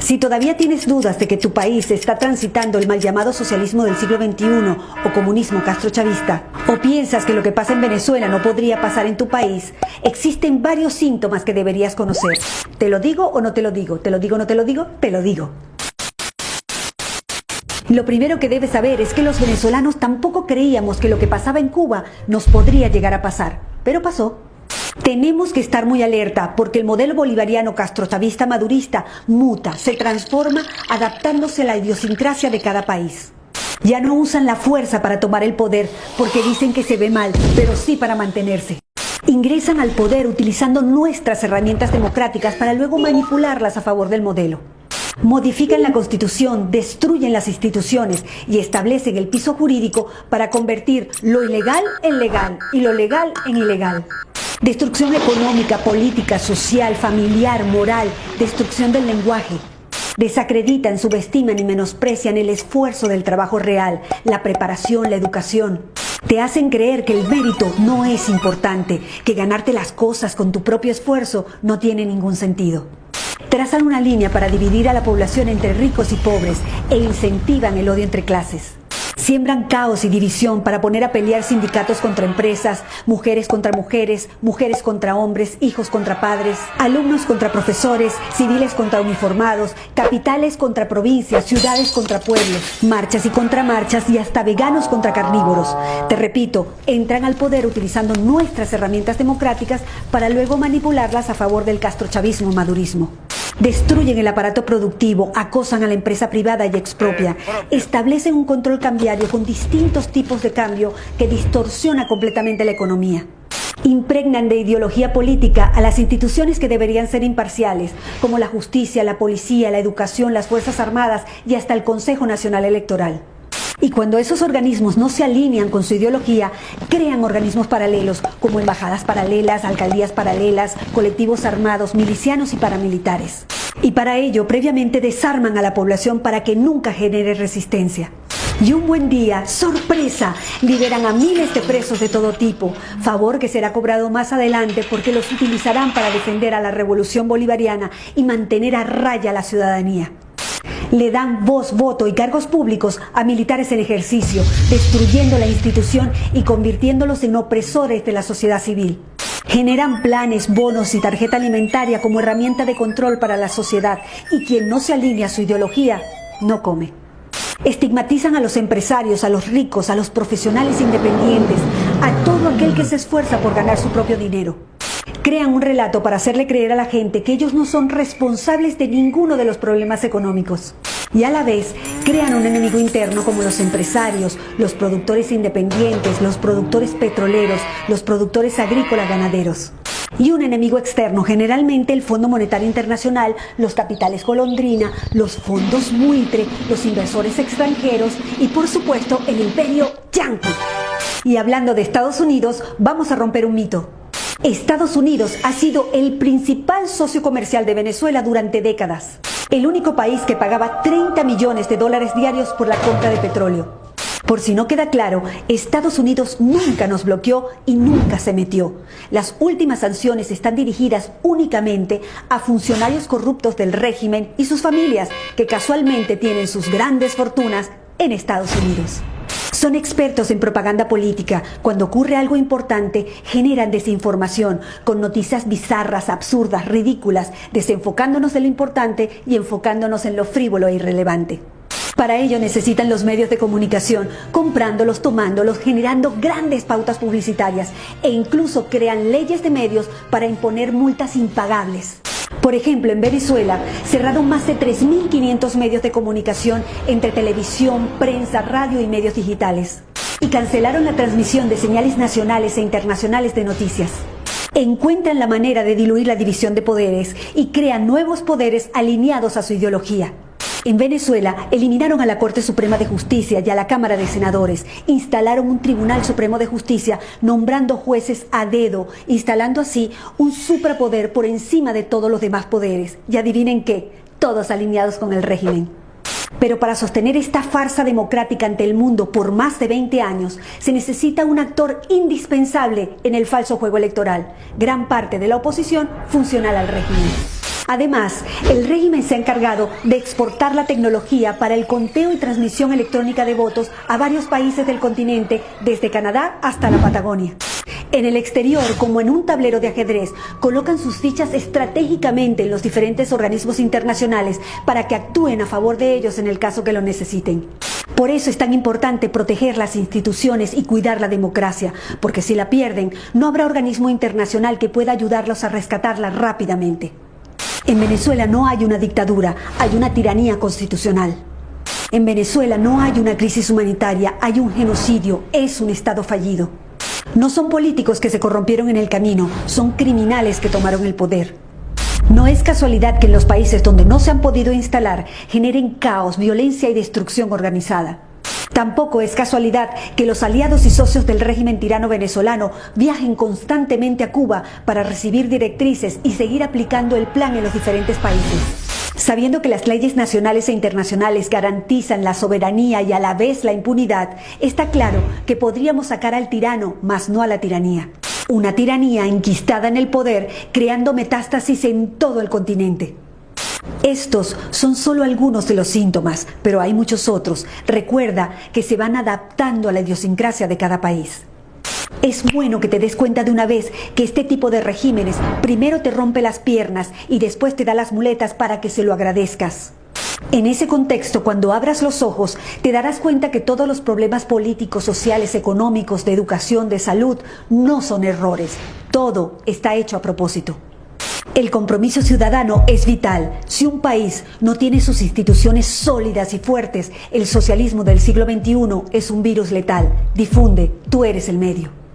Si todavía tienes dudas de que tu país está transitando el mal llamado socialismo del siglo XXI o comunismo castrochavista, o piensas que lo que pasa en Venezuela no podría pasar en tu país, existen varios síntomas que deberías conocer. ¿Te lo digo o no te lo digo? ¿Te lo digo o no te lo digo? Te lo digo. Lo primero que debes saber es que los venezolanos tampoco creíamos que lo que pasaba en Cuba nos podría llegar a pasar, pero pasó. Tenemos que estar muy alerta porque el modelo bolivariano castrochavista madurista muta, se transforma adaptándose a la idiosincrasia de cada país. Ya no usan la fuerza para tomar el poder porque dicen que se ve mal, pero sí para mantenerse. Ingresan al poder utilizando nuestras herramientas democráticas para luego manipularlas a favor del modelo. Modifican la Constitución, destruyen las instituciones y establecen el piso jurídico para convertir lo ilegal en legal y lo legal en ilegal. Destrucción económica, política, social, familiar, moral, destrucción del lenguaje. Desacreditan, subestiman y menosprecian el esfuerzo del trabajo real, la preparación, la educación. Te hacen creer que el mérito no es importante, que ganarte las cosas con tu propio esfuerzo no tiene ningún sentido. Trazan una línea para dividir a la población entre ricos y pobres e incentivan el odio entre clases. Siembran caos y división para poner a pelear sindicatos contra empresas, mujeres contra mujeres, mujeres contra hombres, hijos contra padres, alumnos contra profesores, civiles contra uniformados, capitales contra provincias, ciudades contra pueblos, marchas y contramarchas y hasta veganos contra carnívoros. Te repito, entran al poder utilizando nuestras herramientas democráticas para luego manipularlas a favor del castrochavismo madurismo. Destruyen el aparato productivo, acosan a la empresa privada y expropian. Establecen un control cambiario con distintos tipos de cambio que distorsiona completamente la economía. Impregnan de ideología política a las instituciones que deberían ser imparciales, como la justicia, la policía, la educación, las Fuerzas Armadas y hasta el Consejo Nacional Electoral. Y cuando esos organismos no se alinean con su ideología, crean organismos paralelos como embajadas paralelas, alcaldías paralelas, colectivos armados, milicianos y paramilitares. Y para ello, previamente desarman a la población para que nunca genere resistencia. Y un buen día, ¡sorpresa!, liberan a miles de presos de todo tipo, favor que será cobrado más adelante porque los utilizarán para defender a la revolución bolivariana y mantener a raya a la ciudadanía. Le dan voz, voto y cargos públicos a militares en ejercicio, destruyendo la institución y convirtiéndolos en opresores de la sociedad civil. Generan planes, bonos y tarjeta alimentaria como herramienta de control para la sociedad y quien no se alinea a su ideología no come. Estigmatizan a los empresarios, a los ricos, a los profesionales independientes, a todo aquel que se esfuerza por ganar su propio dinero. Crean un relato para hacerle creer a la gente que ellos no son responsables de ninguno de los problemas económicos. Y a la vez, crean un enemigo interno como los empresarios, los productores independientes, los productores petroleros, los productores agrícolas ganaderos. Y un enemigo externo, generalmente el Fondo Monetario Internacional, los capitales golondrina, los fondos buitre, los inversores extranjeros y por supuesto el imperio yanqui. Y hablando de Estados Unidos, vamos a romper un mito. Estados Unidos ha sido el principal socio comercial de Venezuela durante décadas. El único país que pagaba 30 millones de dólares diarios por la compra de petróleo. Por si no queda claro, Estados Unidos nunca nos bloqueó y nunca se metió. Las últimas sanciones están dirigidas únicamente a funcionarios corruptos del régimen y sus familias, que casualmente tienen sus grandes fortunas en Estados Unidos. Son expertos en propaganda política. Cuando ocurre algo importante, generan desinformación con noticias bizarras, absurdas, ridículas, desenfocándonos de lo importante y enfocándonos en lo frívolo e irrelevante. Para ello necesitan los medios de comunicación, comprándolos, tomándolos, generando grandes pautas publicitarias e incluso crean leyes de medios para imponer multas impagables. Por ejemplo, en Venezuela cerraron más de 3.500 medios de comunicación entre televisión, prensa, radio y medios digitales. Y cancelaron la transmisión de señales nacionales e internacionales de noticias. Encuentran la manera de diluir la división de poderes y crean nuevos poderes alineados a su ideología. En Venezuela eliminaron a la Corte Suprema de Justicia y a la Cámara de Senadores, instalaron un Tribunal Supremo de Justicia nombrando jueces a dedo, instalando así un suprapoder por encima de todos los demás poderes. Y adivinen qué, todos alineados con el régimen. Pero para sostener esta farsa democrática ante el mundo por más de 20 años, se necesita un actor indispensable en el falso juego electoral, gran parte de la oposición funcional al régimen. Además, el régimen se ha encargado de exportar la tecnología para el conteo y transmisión electrónica de votos a varios países del continente, desde Canadá hasta la Patagonia. En el exterior, como en un tablero de ajedrez, colocan sus fichas estratégicamente en los diferentes organismos internacionales para que actúen a favor de ellos en el caso que lo necesiten. Por eso es tan importante proteger las instituciones y cuidar la democracia, porque si la pierden, no habrá organismo internacional que pueda ayudarlos a rescatarla rápidamente. En Venezuela no hay una dictadura, hay una tiranía constitucional. En Venezuela no hay una crisis humanitaria, hay un genocidio, es un Estado fallido. No son políticos que se corrompieron en el camino, son criminales que tomaron el poder. No es casualidad que en los países donde no se han podido instalar generen caos, violencia y destrucción organizada. Tampoco es casualidad que los aliados y socios del régimen tirano venezolano viajen constantemente a Cuba para recibir directrices y seguir aplicando el plan en los diferentes países. Sabiendo que las leyes nacionales e internacionales garantizan la soberanía y a la vez la impunidad, está claro que podríamos sacar al tirano, mas no a la tiranía. Una tiranía enquistada en el poder, creando metástasis en todo el continente. Estos son solo algunos de los síntomas, pero hay muchos otros. Recuerda que se van adaptando a la idiosincrasia de cada país. Es bueno que te des cuenta de una vez que este tipo de regímenes primero te rompe las piernas y después te da las muletas para que se lo agradezcas. En ese contexto, cuando abras los ojos, te darás cuenta que todos los problemas políticos, sociales, económicos, de educación, de salud, no son errores. Todo está hecho a propósito. El compromiso ciudadano es vital. Si un país no tiene sus instituciones sólidas y fuertes, el socialismo del siglo XXI es un virus letal. Difunde, tú eres el medio.